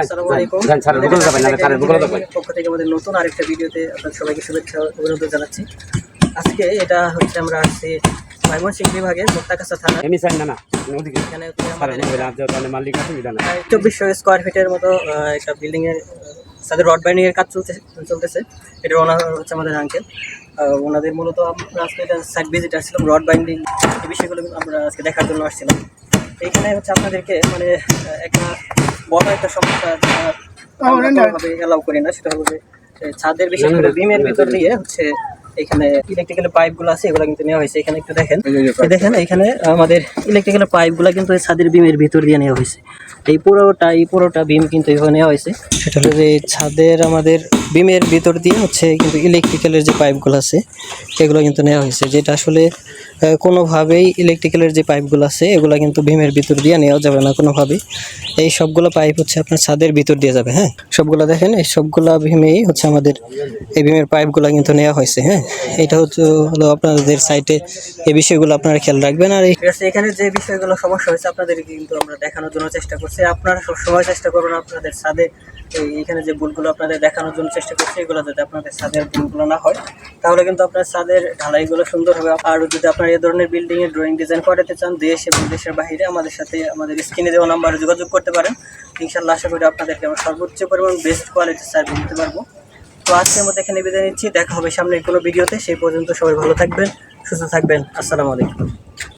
আসসালামু আলাইকুম। পক্ষ থেকে আমাদের নতুন আরেকটা ভিডিওতে আপনাদের সবাইকে শুভেচ্ছা অভিনন্দন জানাচ্ছি। আজকে এটা হচ্ছে আমরা আসছি ময়মনসিংহ বিভাগের মোক্তাগাছা থানা। এখানে হচ্ছে আমাদের 2400 স্কোয়ার ফিটের মতো একটা বিল্ডিং এর সাথে রড বাইন্ডিং এর কাজ চলতেছে। এটা ওনার হচ্ছে আমাদের আঙ্কেল। ওনাদের মূলত আমরা আজকে এটা সাইট ভিজিট আসছিলাম, রড বাইন্ডিং এই বিষয়গুলো আমরা আজকে দেখার জন্য আসছিলাম। এইখানে হচ্ছে আপনাদেরকে মানে একটা বড় একটা সমস্যা ভাবে এলাও করি না, সেটা হচ্ছে ছাদের বিশেষ করে বিমের ভিতর দিয়ে হচ্ছে এখানে ইলেকট্রিক্যাল পাইপগুলো আছে, এগুলো কিন্তু নেওয়া হয়েছে। এখানে একটু দেখেন এখানে আমাদের ইলেকট্রিক্যাল পাইপগুলো কিন্তু ছাদের বিমের ভিতর দিয়ে নেওয়া হয়েছে। এই পুরোটা বিম কিন্তু এভাবে নেওয়া হয়েছে। সেটা হলো যে ছাদের আমাদের বিমের ভিতর দিয়ে হচ্ছে কিন্তু ইলেকট্রিক্যালের যে পাইপগুলো আছে এগুলো কিন্তু নেওয়া হয়েছে, যেটা আসলে কোনোভাবেই ইলেকট্রিক্যালের যে পাইপগুলো আছে এগুলো কিন্তু বিমের ভিতর দিয়ে নেওয়া যাবে না কোনোভাবেই। এই সবগুলো পাইপ হচ্ছে আপনার ছাদের ভিতর দিয়ে যাবে। হ্যাঁ, সবগুলো দেখেন, এই সবগুলো বিমেই হচ্ছে আমাদের এই বিমের পাইপগুলো কিন্তু নেওয়া হয়েছে। হ্যাঁ, এটা হলো আপনাদের সাইটে এই বিষয়গুলো আপনারা খেয়াল রাখবেন। আর এখানে যে বিষয়গুলো সমস্যা হয়েছে আপনাদের কিন্তু আমরা দেখানোর জন্য চেষ্টা করছি। আপনারা সবসময় চেষ্টা করুন আপনাদের ছাদে এইখানে যে ভুলগুলো আপনাদের দেখানোর জন্য চেষ্টা করছি, এগুলো যাতে আপনাদের ছাদের ভুলগুলো না হয়, তাহলে কিন্তু আপনার ছাদের ঢালাইগুলো সুন্দর হবে। আর যদি আপনারা এই ধরনের বিল্ডিং এর ড্রয়িং ডিজাইন করাতে চান দেশ এবং দেশের বাইরে, আমাদের সাথে আমাদের স্ক্রিনে দেওয়া নাম্বারে যোগাযোগ করতে পারেন। ইনশাআল্লাহ আশা করি আপনাদেরকে আমরা সর্বোচ্চ পরিমাণ বেস্ট কোয়ালিটির সার্ভিস দিতে পারবো। তো আজকের মতো এখানে বিদায় নিচ্ছি, দেখা হবে সামনের কোনো ভিডিওতে। সেই পর্যন্ত সবাই ভালো থাকবেন, সুস্থ থাকবেন। আসসালামু আলাইকুম।